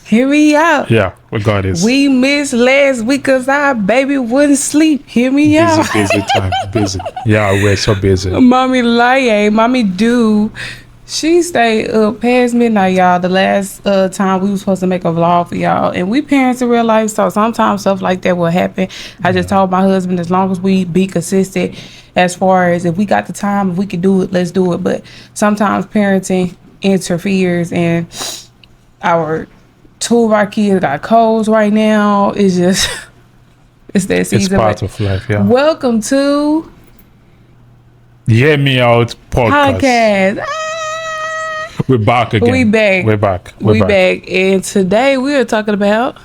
Hear me out. Yeah, we got this. We missed last week because our baby wouldn't sleep. Hear me out. Busy time. Busy. Yeah, we're so busy. Mommy Laye, Mommy Do, she stayed up past midnight, y'all. The last time we were supposed to make a vlog for y'all. And we parents in real life, so sometimes stuff like that will happen. I just told my husband, as long as we be consistent, as far as if we got the time, if we could do it, let's do it. But sometimes parenting interferes, and two of our kids got colds right now. It's just, it's that season. It's part of life, yeah. Welcome to Hear Me Out podcast. We're back again. We're back. And today we are talking about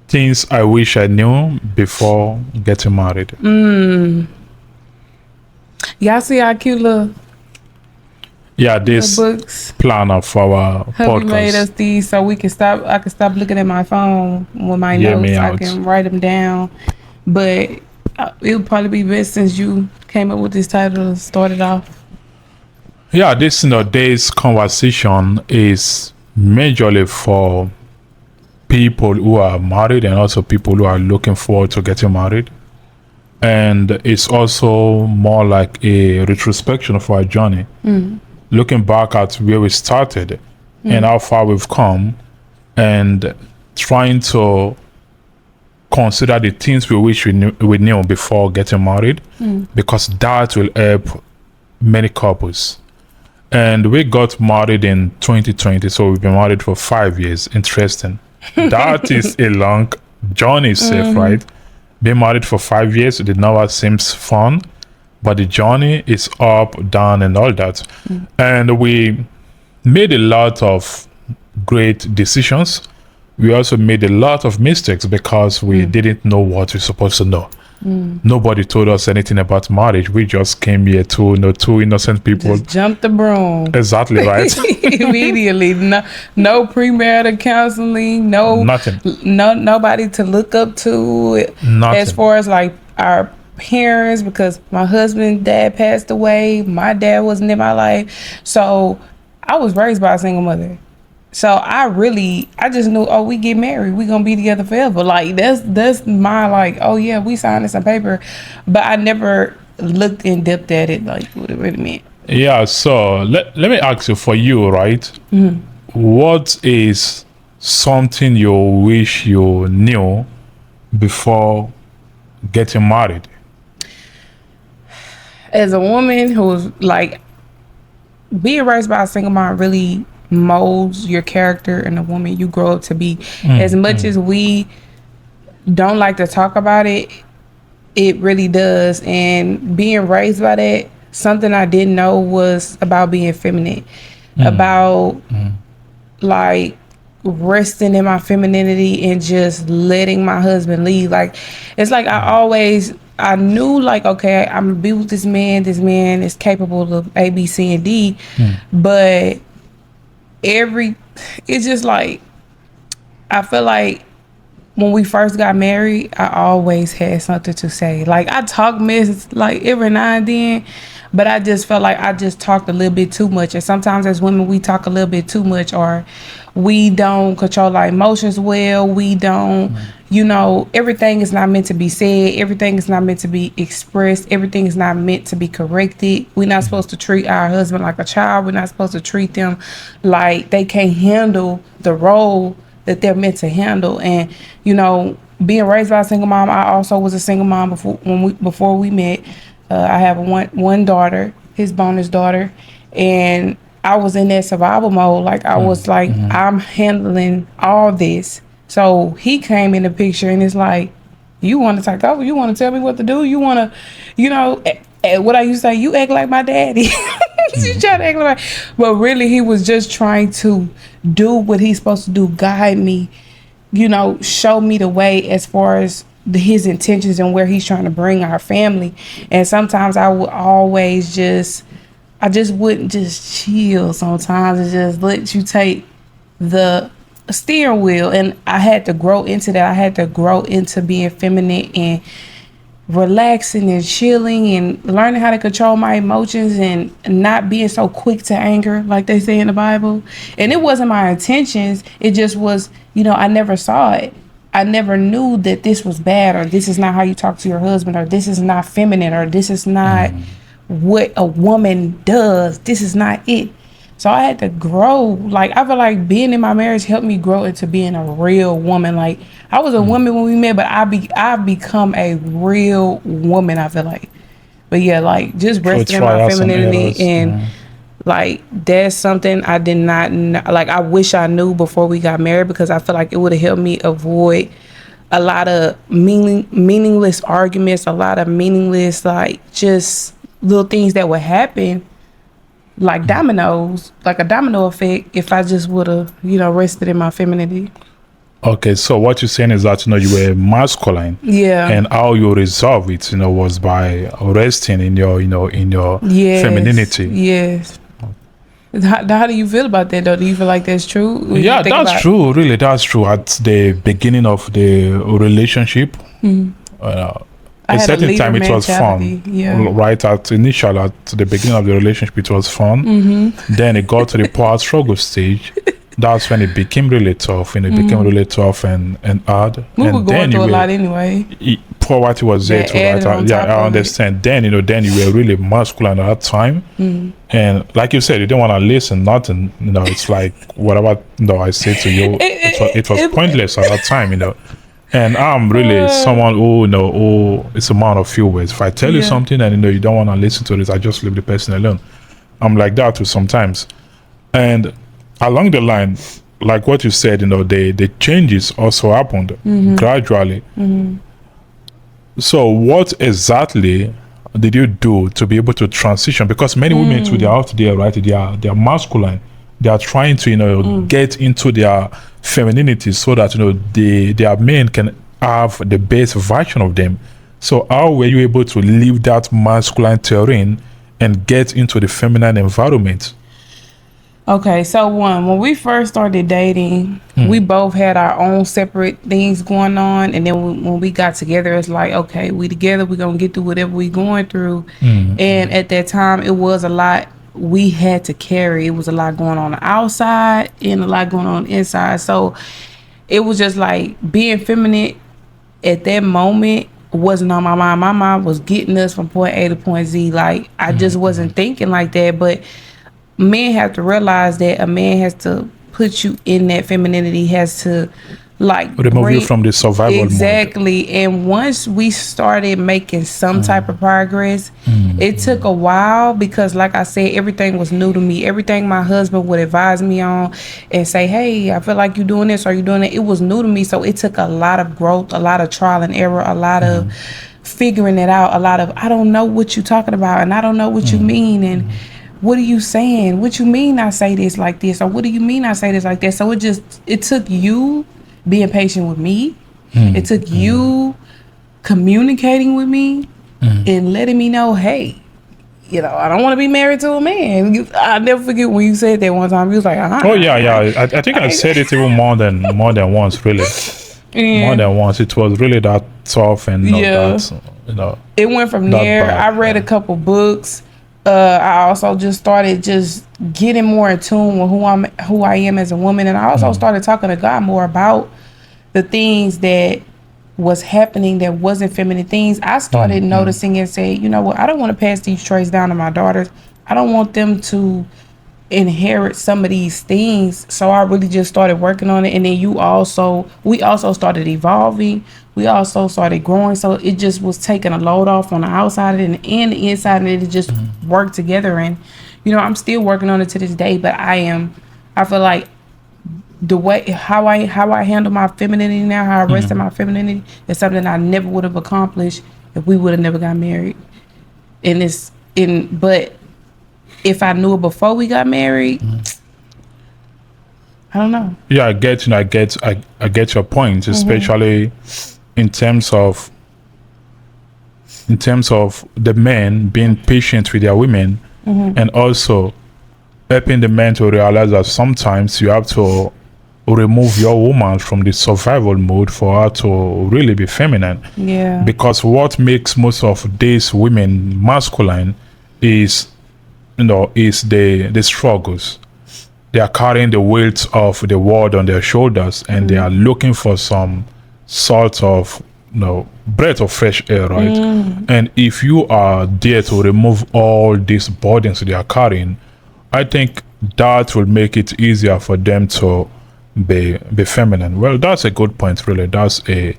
things I wish I knew before getting married. Y'all see our cute little this books. Planner for our Hubby podcast. made us these so we can stop. I can stop looking at my phone with my Hear notes. me I out. can write them down. But it'll probably be best since you came up with this title to start it off. Yeah, this today's conversation is majorly for people who are married and also people who are looking forward to getting married. And it's also more like a retrospection of our journey. Looking back at where we started and how far we've come, and trying to consider the things we wish we knew before getting married, because that will help many couples. And we got married in 2020, so we've been married for 5 years. Interesting. That is a long journey itself, right? Being married for 5 years, it never seems fun, but the journey is up, down, and all that. And we made a lot of great decisions. We also made a lot of mistakes because we didn't know what we're supposed to know. Nobody told us anything about marriage. We just came here two innocent people. Just jump the broom. Exactly right. Immediately. No premarital counseling. Nothing. Nobody to look up to. Nothing. As far as like our parents, because my husband's dad passed away. My dad wasn't in my life. So I was raised by a single mother. So I just knew, we get married, we gonna be together forever. Like that's my like, oh yeah, we signed some paper, but I never looked in depth at it, like what it really meant. Yeah, so let me ask you, for you, right? What is something you wish you knew before getting married? As a woman who's like, being raised by a single mom really molds your character and the woman you grow up to be. As much as we don't like to talk about it, it really does. And being raised by that, something I didn't know was about being feminine, about like resting in my femininity and just letting my husband lead. Like, it's like I knew, like, okay, I'm gonna be with this man is capable of A, B, C, and D, but it's just like, I feel like when we first got married, I always had something to say. Like, I talk mess like every now and then, but I just felt like I just talked a little bit too much. And sometimes as women, we talk a little bit too much, or we don't control our emotions well. We don't, everything is not meant to be said. Everything is not meant to be expressed. Everything is not meant to be corrected. We're not supposed to treat our husband like a child. We're not supposed to treat them like they can't handle the role that they're meant to handle. And, being raised by a single mom, I also was a single mom before we met. I have one daughter, his bonus daughter, and I was in that survival mode. Like, I was like, I'm handling all this. So he came in the picture, and it's like, you want to take over? You want to tell me what to do? You want to, what I used to say, you act like my daddy. You try to act like, but really he was just trying to do what he's supposed to do, guide me, show me the way as far as his intentions and where he's trying to bring our family. And sometimes I would always I just wouldn't just chill sometimes and just let you take the steering wheel. And I had to grow into that. I had to grow into being feminine and relaxing and chilling and learning how to control my emotions and not being so quick to anger like they say in the Bible. And it wasn't my intentions. It just was, I never saw it. I never knew that this was bad, or this is not how you talk to your husband, or this is not feminine, or this is not what a woman does. This is not it. So I had to grow. Like, I feel like being in my marriage helped me grow into being a real woman. Like, I was a woman when we met, but I've become a real woman, I feel like. But yeah, like, just resting in my femininity and like, that's something I did not know. Like, I wish I knew before we got married, because I feel like it would have helped me avoid a lot of meaningless arguments, a lot of meaningless, like, just little things that would happen, like dominoes, like a domino effect, if I just would have, rested in my femininity. Okay, so what you're saying is that you were masculine, and how you resolve it, was by resting in your, in your femininity. Yes. How do you feel about that, though? Do you feel like that's true? Yeah, that's true. Really, that's true. At the beginning of the relationship, a certain time it was fun. Right at the beginning of the relationship, it was fun. Then it got to the power struggle stage. That's when it became really tough. It became really tough and hard. We were going through a lot anyway. Poverty was there too, right? I understand. Then you were really masculine at that time, and like you said, you didn't want to listen. Nothing. It's like whatever I say to you, it was pointless at that time. And I'm really someone who it's a man of few words. If I tell you something and you don't want to listen to this, I just leave the person alone. I'm like that too sometimes. And along the line, like what you said, the changes also happened gradually. So what exactly did you do to be able to transition? Because many women too, they're out there, right? They are masculine. They are trying to get into their femininity so that their men can have the best version of them. So how were you able to leave that masculine terrain and get into the feminine environment? Okay, so when we first started dating, we both had our own separate things going on, and then when we got together, it's like, okay, we together, we're gonna get through whatever we going through. And at that time, it was a lot we had to carry. It was a lot going on the outside and a lot going on inside. So it was just like being feminine at that moment wasn't on my mind. My mind was getting us from point A to point Z. Like, I just wasn't thinking like that. But men have to realize that a man has to put you in that femininity, has to like remove you from the survival exactly mode. And once we started making some type of progress, it took a while, because like I said, everything was new to me. Everything my husband would advise me on and say, hey, I feel like you're doing this or you're doing that, it was new to me. So it took a lot of growth, a lot of trial and error, a lot of figuring it out, a lot of, I don't know what you're talking about, and I don't know what you mean, and what are you saying? What you mean I say this like this? Or what do you mean I say this like that? So it took you being patient with me. It took you communicating with me and letting me know, hey, I don't want to be married to a man. I'll never forget when you said that one time. You was like, oh yeah. I think I said it even more than once, really. More than once. It was really that tough and it went from there. Bad. I read a couple books. I also just started just getting more in tune with who I am as a woman, and I also started talking to God more about the things that was happening that wasn't feminine things. I started noticing and saying, you know what, I don't want to pass these traits down to my daughters. I don't want them to inherit some of these things. So I really just started working on it, and then we also started evolving. We also started growing, so it just was taking a load off on the outside and the inside, and it just worked together. And I'm still working on it to this day, but I feel like the way how I handle my femininity now, how I rest in my femininity, is something I never would have accomplished if we would have never got married. But if I knew it before we got married, I don't know. Yeah, I get your point, especially in terms of the men being patient with their women, and also helping the men to realize that sometimes you have to remove your woman from the survival mode for her to really be feminine. Yeah. Because what makes most of these women masculine is, is the struggles. They are carrying the weight of the world on their shoulders, and they are looking for some sort of breath of fresh air, right? And if you are there to remove all these burdens they are carrying, I think that will make it easier for them to be feminine. Well, that's a good point, really. That's a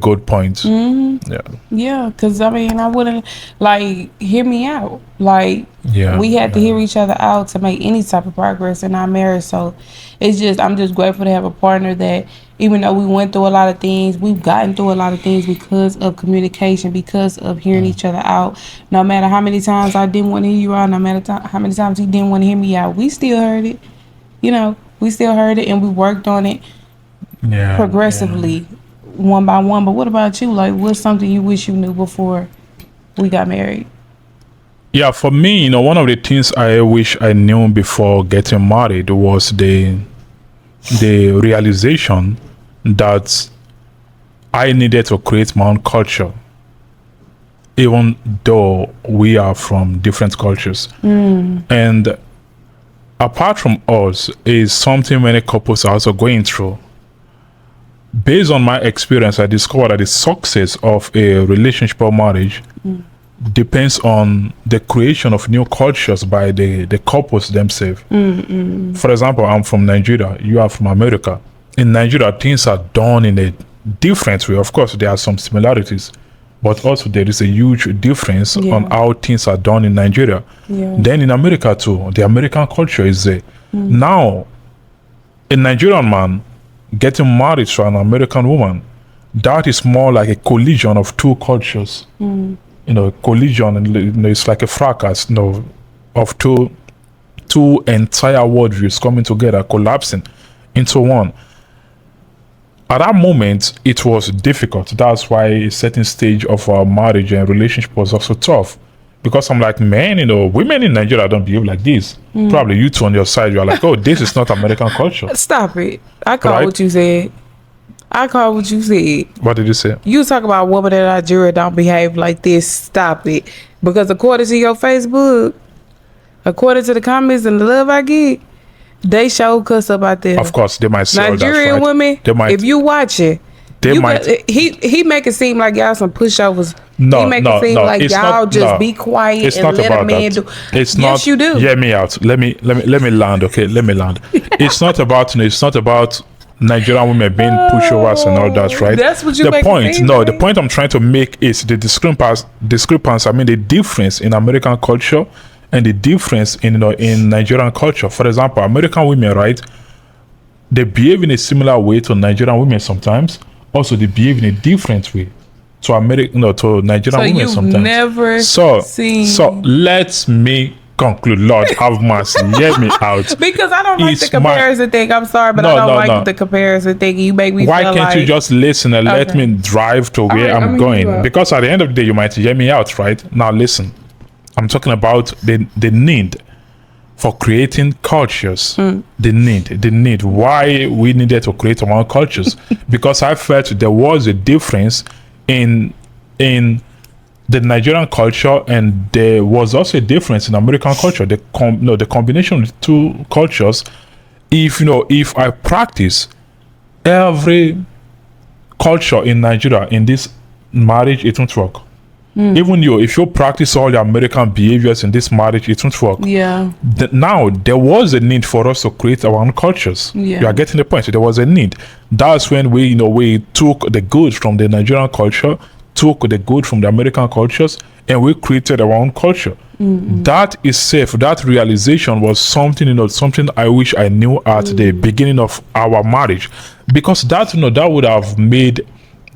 good point. Yeah, because I mean, I wouldn't hear me out. We had to hear each other out to make any type of progress in our marriage. So I'm just grateful to have a partner that, even though we went through a lot of things, we've gotten through a lot of things because of communication, because of hearing each other out. No matter how many times I didn't want to hear you out, no matter how many times he didn't want to hear me out, we still heard it. We still heard it, and we worked on it progressively. One by one. But what about you? What's something you wish you knew before we got married? Yeah, for me, one of the things I wish I knew before getting married was the realization that I needed to create my own culture, even though we are from different cultures. And apart from us is something many couples are also going through. Based on my experience, I discovered that the success of a relationship or marriage depends on the creation of new cultures by the couples themselves. For example, I'm from Nigeria, you are from America. In Nigeria, things are done in a different way. Of course, there are some similarities, but also there is a huge difference on how things are done in Nigeria. Then in America too, the American culture is there. Now, a Nigerian man getting married to an American woman, that is more like a collision of two cultures. A collision, and it's like a fracas, of two entire worldviews coming together, collapsing into one. At that moment, it was difficult. That's why a certain stage of our marriage and relationship was also tough. Because I'm like, man, women in Nigeria don't behave like this. Probably you two on your side, you're like, oh, this is not American culture. Stop it. I call what you said. What did you say? You talk about women in Nigeria don't behave like this. Stop it. Because according to your Facebook, according to the comments and the love I get, they show cuss up out there. Of course, they might say Nigerian right. women, if you watch it, he make it seem like y'all some pushovers. No, he make it seem like y'all just be quiet it's and not let about a man that. do. It's yes, not. you do. Hear me out. Let me land. Okay, let me land. It's not about Nigerian women being pushovers and all that, right? That's what you the make point. it seem, No, right? the point I'm trying to make is the discrepancy. I mean, the difference in American culture and the difference in Nigerian culture. For example, American women, right? They behave in a similar way to Nigerian women sometimes. Also, they behave in a different way to to Nigerian women sometimes. Never seen. So let me conclude. Lord have mercy. Hear me out. Because I don't like the comparison thing. I'm sorry, but I don't like the comparison thing. You make me Why feel can't you just listen and let me drive to where I'm going? Because at the end of the day, you might hear me out, right? Now listen. I'm talking about the need for creating cultures. The need. Why we needed to create our own cultures. Because I felt there was a difference in the Nigerian culture, and there was also a difference in American culture. The combination of the two cultures. If I practice every culture in Nigeria in this marriage, it won't work. Even if you practice all the American behaviors in this marriage, it won't work. Yeah. Now there was a need for us to create our own cultures. Yeah. You are getting the point. So there was a need. That's when we took the good from the Nigerian culture, took the good from the American cultures, and we created our own culture. That is safe. That realization was something I wish I knew at the beginning of our marriage, because that would have made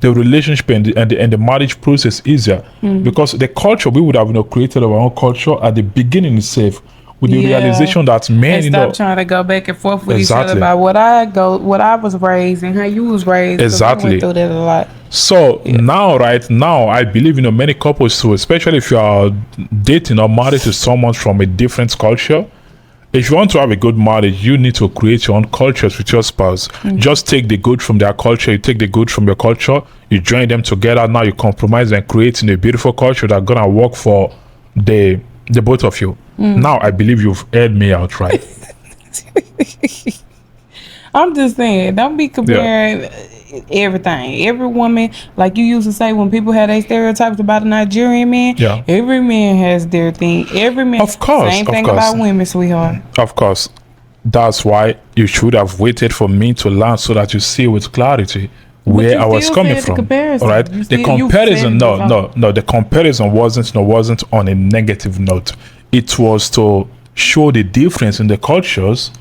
the relationship and the marriage process easier. Because the culture, we would have created our own culture at the beginning itself, with the realization that men, stop trying to go back and forth with each other about what I was raised and how you was raised. Exactly. We went through that a lot. So now, I believe many couples too, especially if you are dating or married to someone from a different culture, if you want to have a good marriage, you need to create your own cultures with your spouse. Just take the good from their culture, you take the good from your culture, you join them together. Now you compromise and creating a beautiful culture that's gonna work for the both of you. Now I believe you've heard me out, right? I'm just saying, don't be comparing everything. Every woman, like you used to say, when people had their stereotypes about a Nigerian man, Yeah. every man has their thing. Every man, Of course, same of thing course. about women, sweetheart. Of course. That's why you should have waited for me to learn so that you see with clarity where you I was still coming said the from. comparison. All right. You The still- you comparison, said it no. The comparison wasn't on a negative note. It was to show the difference in the cultures.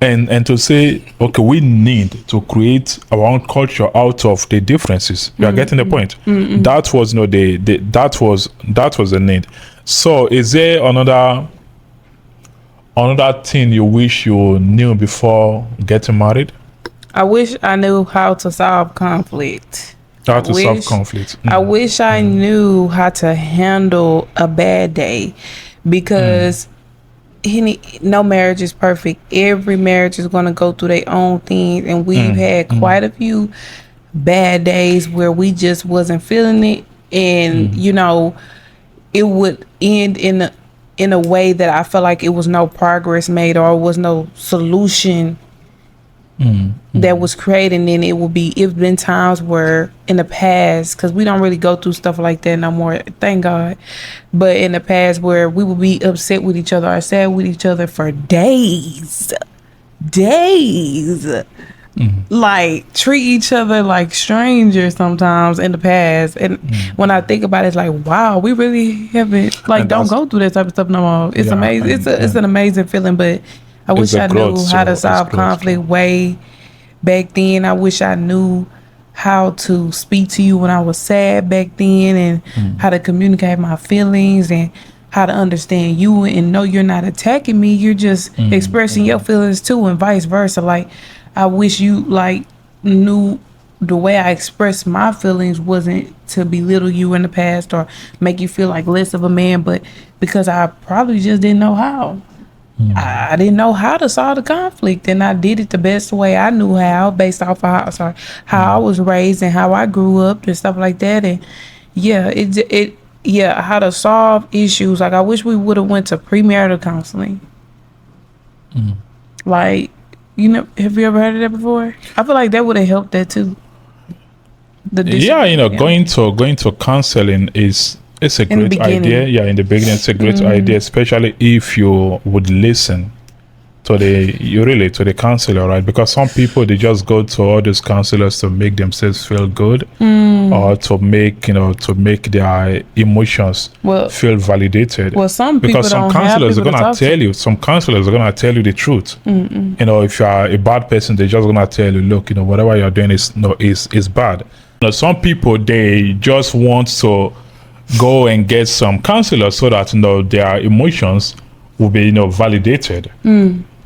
And to say, okay, we need to create our own culture out of the differences. You are getting the point. That was that was the need. So, is there another thing you wish you knew before getting married? I wish I knew how to solve conflict. How to solve wish- conflict. I wish I knew how to handle a bad day, because no marriage is perfect. Every marriage is going to go through their own things, and we've had quite a few bad days where we just wasn't feeling it, and you know, it would end in a way that I felt like it was no progress made, or was no solution that was created. And then it's been times where in the past, because we don't really go through stuff like that no more, thank God, but in the past where we would be upset with each other or sad with each other for days, like treat each other like strangers sometimes in the past. And when I think about it, it's like, wow, we really haven't, like, And don't that's- go through that type of stuff no more. It's Yeah, amazing. It's an amazing feeling. But I wish a I knew growth, how so to it's solve growth, conflict so. way back then. I wish I knew how to speak to you when I was sad back then, and how to communicate my feelings, and how to understand you and know you're not attacking me. You're just expressing your feelings too, and vice versa. Like, I wish you like knew the way I expressed my feelings wasn't to belittle you in the past or make you feel like less of a man, but because I probably just didn't know how. I didn't know how to solve the conflict, and I did it the best way I knew how, based off of how I was raised and how I grew up and stuff like that. And how to solve issues. Like, I wish we would have went to premarital counseling. Like, you know, have you ever heard of that before? I feel like that would have helped that too. Going to counseling it's a In the great idea. beginning. Yeah, in the beginning, it's a great idea, especially if you would listen to the counselor, right? Because some people, they just go to all these counselors to make themselves feel good, or to make their emotions feel validated. Well, some people because some don't have counselors are people to gonna talk to. tell you, some counselors are gonna tell you the truth. You know, if you are a bad person, they're just gonna tell you, look, you know, whatever you're doing is bad. You know, some people, they just want to go and get some counselors so that, you know, their emotions will be, you know, validated.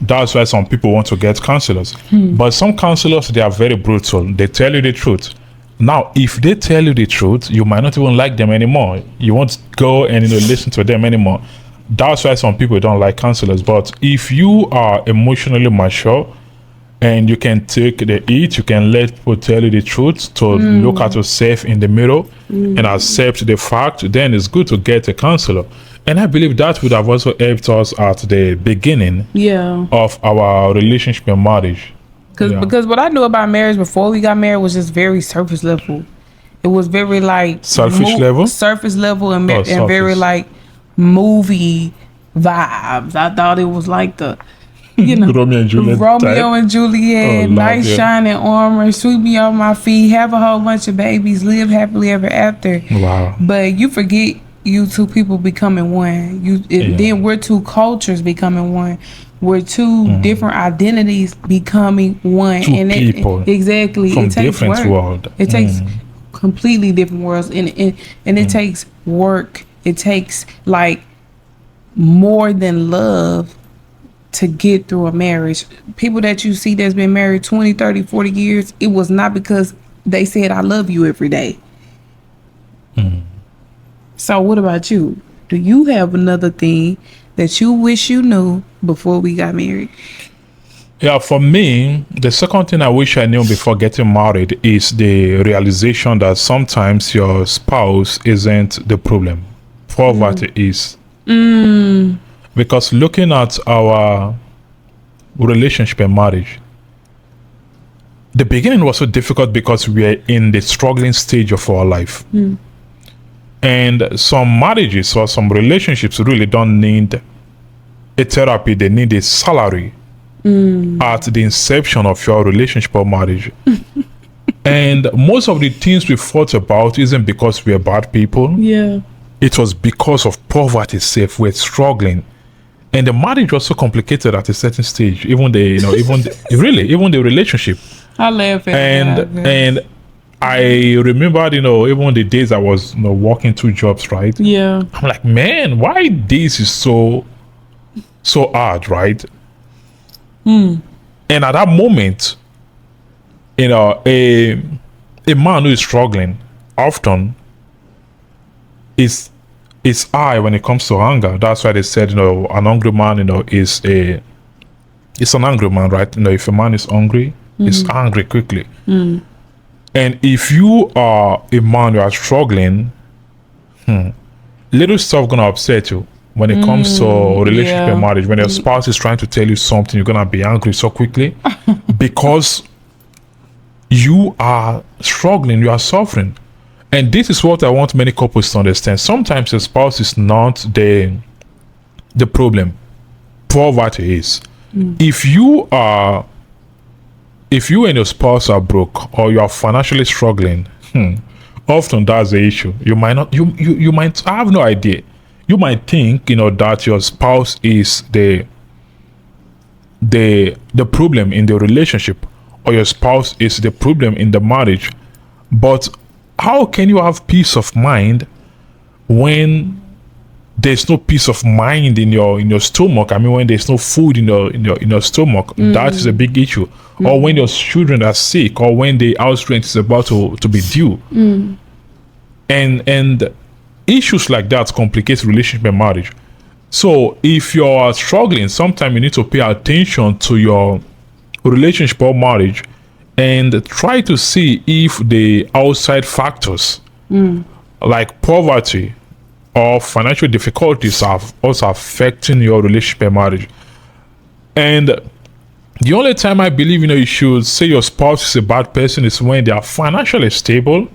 That's why some people want to get counselors. But some counselors, they are very brutal. They tell you the truth. Now, if they tell you the truth, you might not even like them anymore. You won't go and, you know, listen to them anymore. That's why some people don't like counselors. But if you are emotionally mature and you can take the heat, you can let people tell you the truth, to look at yourself in the mirror and accept the fact, then it's good to get a counselor. And I believe that would have also helped us at the beginning of our relationship and marriage. Because what I knew about marriage before we got married was just very surface level. It was very like Surface level? Surface level, and Oh, and very surface. like movie vibes. I thought it was like the, you know, Romeo and Juliet Romeo type. and Juliet, Oh, love, nice yeah. shining armor, sweep me off my feet, have a whole bunch of babies, live happily ever after. Wow. But you forget you two people becoming one. Then we're two cultures becoming one. We're two different identities becoming one. Two people exactly. from It takes different work. world. It takes completely different worlds, and it takes work. It takes like more than love to get through a marriage. People that you see that's been married 20, 30, 40 years, it was not because they said I love you every day. So what about you? Do you have another thing that you wish you knew before we got married? Yeah, for me, the second thing I wish I knew before getting married is the realization that sometimes your spouse isn't the problem. Poverty is. Because looking at our relationship and marriage, the beginning was so difficult because we are in the struggling stage of our life. And some marriages or some relationships really don't need a therapy, they need a salary at the inception of your relationship or marriage. And most of the things we thought about isn't because we are bad people. Yeah. It was because of poverty itself. We're struggling. And the marriage was so complicated at a certain stage. Even the, even the relationship. I laugh at And I remembered, even the days I was, working 2 jobs, right? Yeah. I'm like, man, why this is so hard, right? And at that moment, a man who is struggling often is high when it comes to hunger. That's why they said, an hungry man, is an angry man, right? If a man is hungry, he's angry quickly. And if you are a man who are struggling, little stuff gonna upset you. When it comes to relationship and marriage, when your spouse is trying to tell you something, you're gonna be angry so quickly because you are struggling, you are suffering. And this is what I want many couples to understand. Sometimes your spouse is not the problem. Poverty is. If you and your spouse are broke or you are financially struggling, often that's the issue. You might not, you might have no idea. You might think, that your spouse is the problem in the relationship, or your spouse is the problem in the marriage. But how can you have peace of mind when there's no peace of mind in your stomach? I mean, when there's no food in your stomach, that is a big issue. Or when your children are sick, or when the house rent is about to be due. And issues like that complicate relationship and marriage. So if you're struggling, sometimes you need to pay attention to your relationship or marriage and try to see if the outside factors like poverty or financial difficulties are also affecting your relationship and marriage. And the only time I believe you should say your spouse is a bad person is when they are financially stable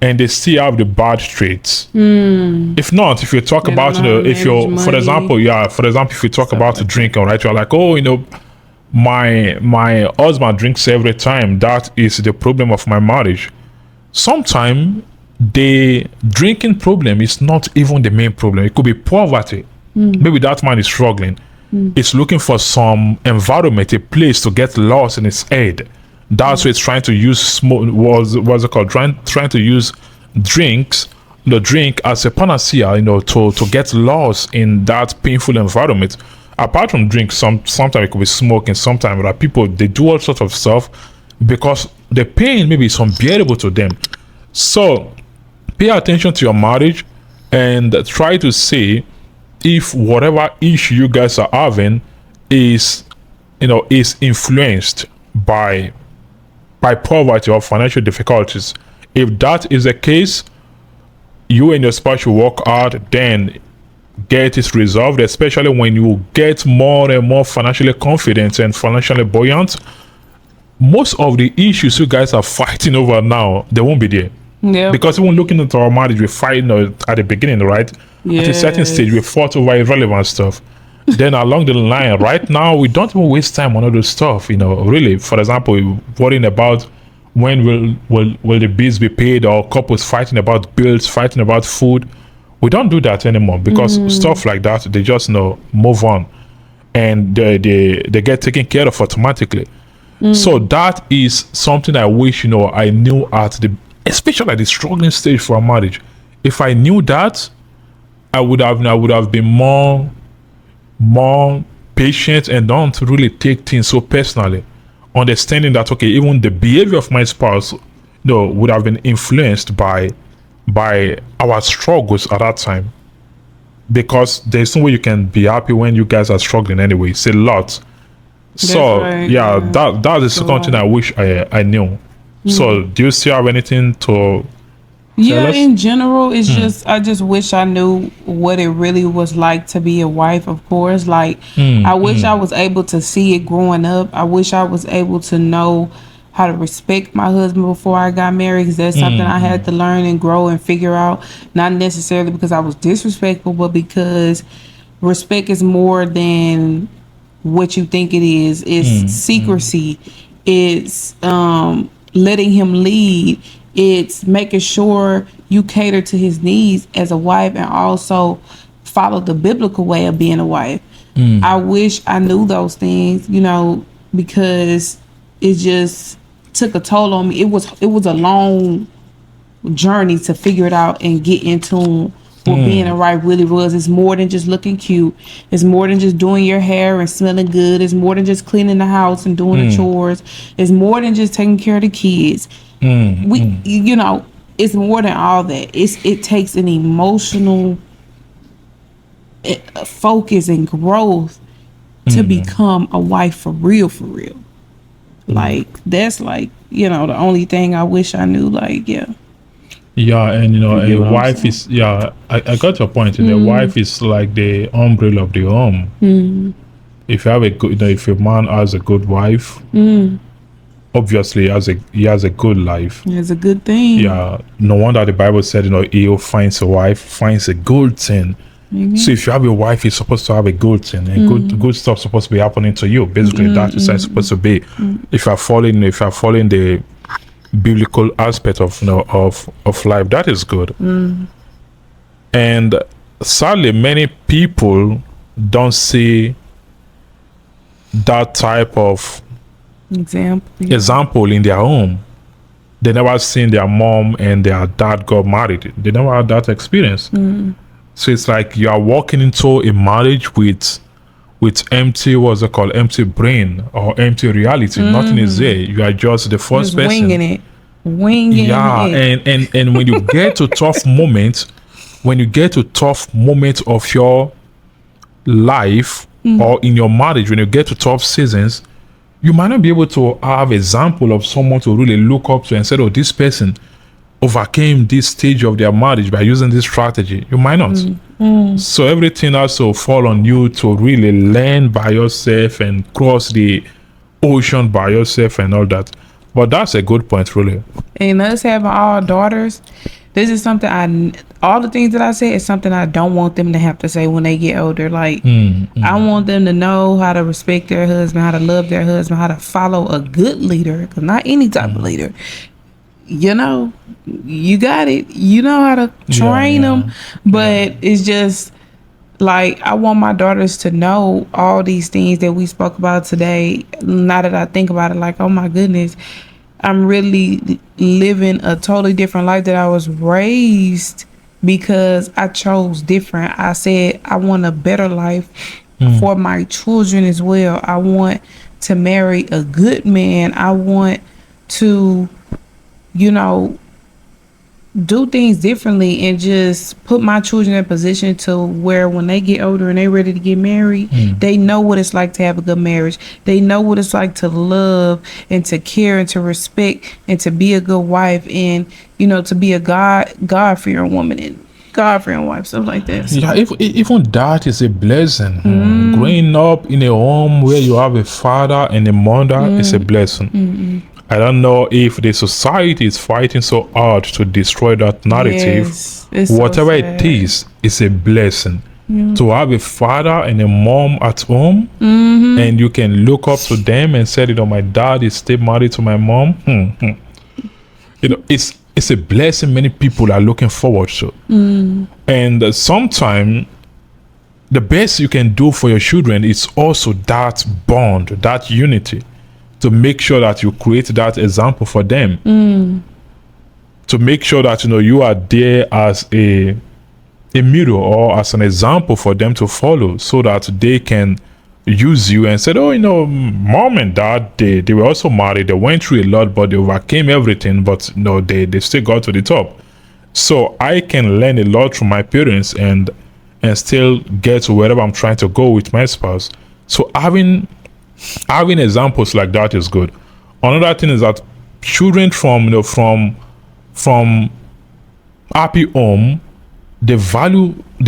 and they still have the bad traits. If not, if you talk about, if you're, for example, if you talk about drinking, right? You're like, my husband drinks every time. That is the problem of my marriage. Sometimes the drinking problem is not even the main problem. It could be poverty. Maybe that man is struggling. It's looking for some environment, a place to get lost in his head. That's why it's trying to use what's it called? Trying to use drinks, the drink as a panacea, to get lost in that painful environment. Apart from drinks, sometimes it could be smoking. Sometimes there are people, they do all sorts of stuff because the pain maybe is unbearable to them. So pay attention to your marriage and try to see if whatever issue you guys are having is influenced by poverty or financial difficulties. If that is the case, you and your spouse should work hard, then get it resolved, especially when you get more and more financially confident and financially buoyant. Most of the issues you guys are fighting over now, they won't be there. Yeah. Because even looking into our marriage, we fight at the beginning, right? At a certain stage, we fought over irrelevant stuff. Then along the line, right now, we don't even waste time on all those stuff. Really, for example, worrying about when will the bills be paid, or couples fighting about bills, fighting about food. We don't do that anymore because stuff like that, they just move on, and they get taken care of automatically. So that is something I wish I knew especially at the struggling stage for a marriage. If I knew that, I would have been more patient and don't really take things so personally, understanding that even the behavior of my spouse would have been influenced by our struggles at that time. because there's no way you can be happy when you guys are struggling anyway. It's a lot. So right, yeah, yeah. that is the second thing I wish I knew. So do you still have anything to tell Yeah, us? in general, it's just I just wish I knew what it really was like to be a wife, of course. Like I wish I was able to see it growing up. I wish I was able to know how to respect my husband before I got married, because that's something I had to learn and grow and figure out. Not necessarily because I was disrespectful, but because respect is more than what you think it is. It's secrecy. It's letting him lead. It's making sure you cater to his needs as a wife and also follow the biblical way of being a wife. I wish I knew those things, because it just took a toll on me. It was a long journey to figure it out and get into what being a wife really was. It's more than just looking cute. It's more than just doing your hair and smelling good. It's more than just cleaning the house and doing the chores. It's more than just taking care of the kids. It's more than all that. It takes an emotional focus and growth to become a wife for real, for real. Like that's like the only thing I wish I knew. Like Yeah, and You get a what I'm wife saying? is, yeah, I got your point. The wife is like the umbrella of the home. If you have a good, if a man has a good wife, obviously he has a good life. It's a good thing. Yeah, no wonder the Bible said, he who finds a wife finds a good thing. So if you have a wife, you're supposed to have a good thing, and good stuff supposed to be happening to you. Basically, that is how it's supposed to be. If you are following the biblical aspect of of life, that is good. And sadly, many people don't see that type of example in their home. They never seen their mom and their dad got married. They never had that experience. So it's like you are walking into a marriage with empty, what's it called, empty brain or empty reality. Nothing is there. You are just the first Just person. winging it. And when you get to tough moments, of your life or in your marriage, when you get to tough seasons, you might not be able to have example of someone to really look up to and say, oh, this person overcame this stage of their marriage by using this strategy. You might not. So everything has to fall on you to really learn by yourself and cross the ocean by yourself and all that. But that's a good point, really. And us having all daughters, this is something all the things that I said is something I don't want them to have to say when they get older. Like, I want them to know how to respect their husband, how to love their husband, how to follow a good leader, because not any type of leader. You got it. You know how to train them, but it's just like I want my daughters to know all these things that we spoke about today. Now that I think about it, like, oh my goodness, I'm really living a totally different life that I was raised because I chose different. I said I want a better life for my children as well. I want to marry a good man. I want to do things differently and just put my children in a position to where when they get older and they ready to get married, they know what it's like to have a good marriage. They know what it's like to love and to care and to respect and to be a good wife and to be a God-fearing woman and God-fearing wife, stuff like that. So, Yeah, even that is a blessing. Growing up in a home where you have a father and a mother is a blessing. I don't know if the society is fighting so hard to destroy that narrative. Yes, it's so Whatever sad. it is a blessing. To have a father and a mom at home, and you can look up to them and say, my dad is still married to my mom. It's a blessing many people are looking forward to. And sometimes the best you can do for your children is also that bond, that unity, to make sure that you create that example for them. To make sure that you are there as a mirror or as an example for them to follow, so that they can use you and say, mom and dad, they were also married, they went through a lot, but they overcame everything, but they still got to the top. So I can learn a lot from my parents, and and still get to wherever I'm trying to go with my spouse. So having examples like that is good. Another thing is that children from from happy home, they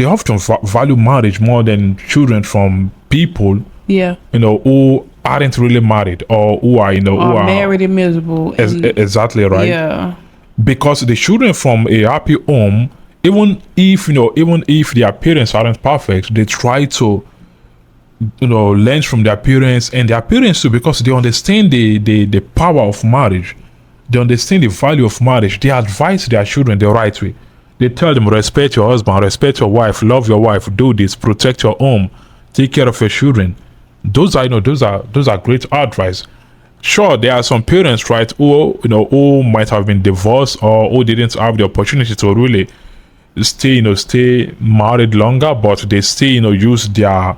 often value marriage more than children from people Yeah. who aren't really married, or who are who are married and miserable. exactly right. Yeah. Because the children from a happy home, even if their parents aren't perfect, they try to learn from their parents and their parents too, because they understand the power of marriage. They understand the value of marriage. They advise their children the right way. They tell them, respect your husband, respect your wife, love your wife, do this, protect your home, take care of your children. Those are great advice. Sure, there are some parents, right, who might have been divorced, or who didn't have the opportunity to really stay married longer, but they still use their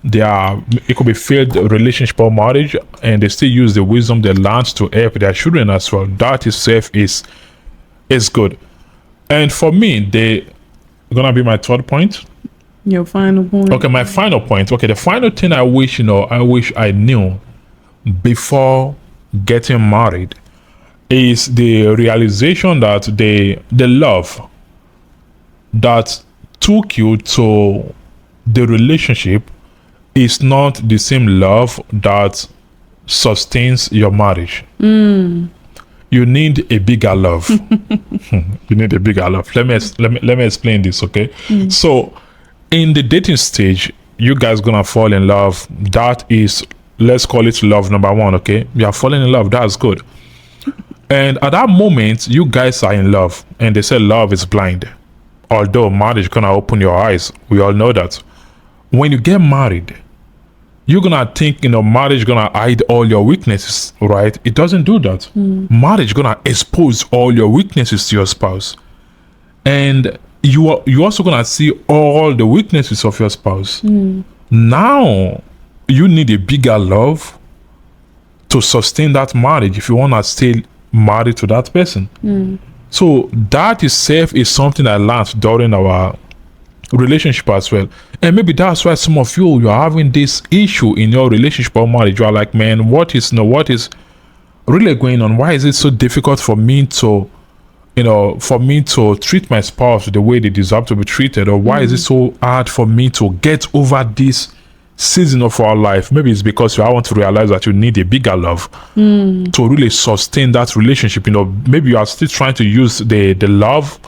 it could be failed relationship or marriage, and they still use the wisdom they learned to help their children as well. That itself is good. And for me, they gonna be my third point. Your final point. Okay, my final point. Okay, the final thing I wish I knew before getting married is the realization that the love that took you to the relationship is not the same love that sustains your marriage. You need a bigger love. You need a bigger love. Let me explain this, okay? So in the dating stage, you guys gonna fall in love. That is, let's call it love number one, okay? You are falling in love. That's good. And at that moment, you guys are in love, and they say love is blind. Although marriage gonna open your eyes, we all know that. When you get married, you're gonna think marriage gonna hide all your weaknesses, right? It doesn't do that. Marriage gonna expose all your weaknesses to your spouse, and you also gonna see all the weaknesses of your spouse. Now you need a bigger love to sustain that marriage if you wanna stay married to that person. So that itself is something I learned during our relationship as well. And maybe that's why some of you're having this issue in your relationship or marriage. You are like, man, what is really going on? Why is it so difficult for me to treat my spouse the way they deserve to be treated? Or why is it so hard for me to get over this season of our life? Maybe it's because I want to realize that you need a bigger love to really sustain that relationship. Maybe you are still trying to use the love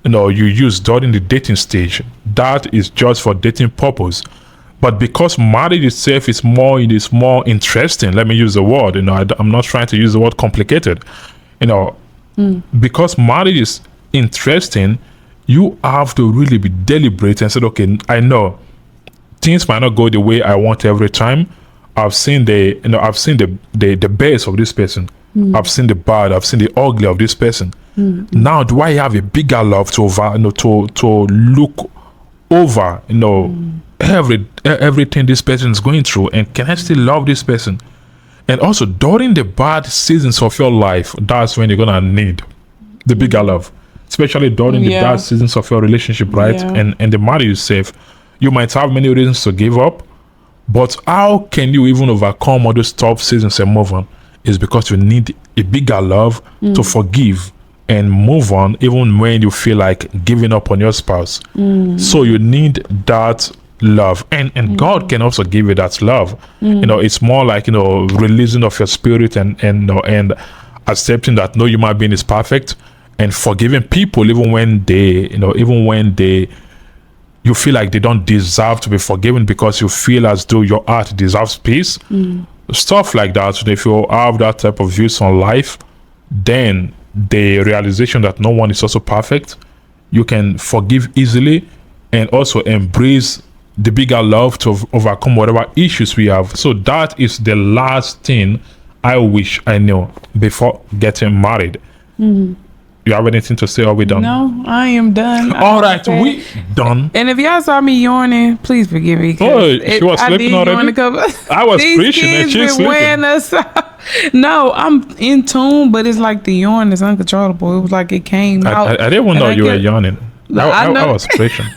you use during the dating stage. That is just for dating purpose. But because marriage itself is more interesting, let me use the word, I'm not trying to use the word complicated, because marriage is interesting, you have to really be deliberate and say, okay, I know things might not go the way I want every time. I've seen the best of this person. I've seen the bad, I've seen the ugly of this person. Now, do I have a bigger love to look over, everything this person is going through, and can I still love this person? And also during the bad seasons of your life, that's when you're gonna need the bigger love, especially during the bad seasons of your relationship, right? And the marriage is safe. You might have many reasons to give up, but how can you even overcome all those tough seasons and move on? Is because you need a bigger love to forgive and move on, even when you feel like giving up on your spouse. So you need that love, and God can also give you that love. It's more like releasing of your spirit and accepting that no human being is perfect, and forgiving people even when they you feel like they don't deserve to be forgiven, because you feel as though your heart deserves peace. Stuff like that. So if you have that type of views on life, then the realization that no one is also perfect, you can forgive easily and also embrace the bigger love to overcome whatever issues we have. So that is the last thing I wish I knew before getting married. You have anything to say, or are we done? No, I am done. All right, we done. And if y'all saw me yawning, please forgive me. Oh, she was sleeping already? I was preaching and she's sleeping. No, I'm in tune, but it's like the yawn is uncontrollable. It was like it came out. I didn't even know you were yawning. I was preaching.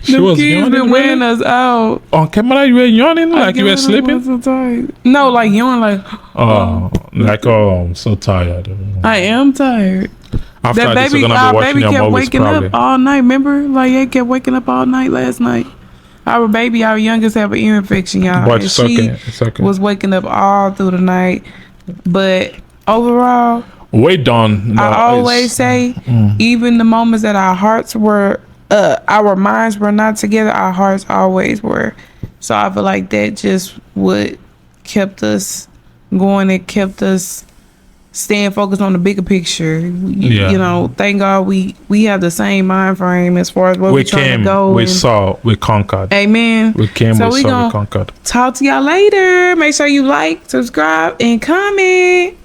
She Them was kids yawning. been wearing Really? us out. On camera, you were yawning like you were I'm sleeping. so tired. No, like yawning, like Oh, like I'm so tired. I am tired. After That this, we're baby, gonna be our watching baby your kept movies waking probably. up all night. Remember, like they kept waking up all night last night. Our baby, our youngest, have an ear infection, y'all, But and it's she okay. It's okay. was waking up all through the night. But overall, Wait done. No, I always say, even the moments that our hearts were, our minds were not together, our hearts always were. So I feel like that just what kept us going. It kept us staying focused on the bigger picture. Yeah. You know, thank God we have the same mind frame as far as where we we're trying came, to go. we and- saw, we conquered. Amen. We came, So we we saw, we gonna conquered. talk to y'all later. Make sure you like, subscribe, and comment.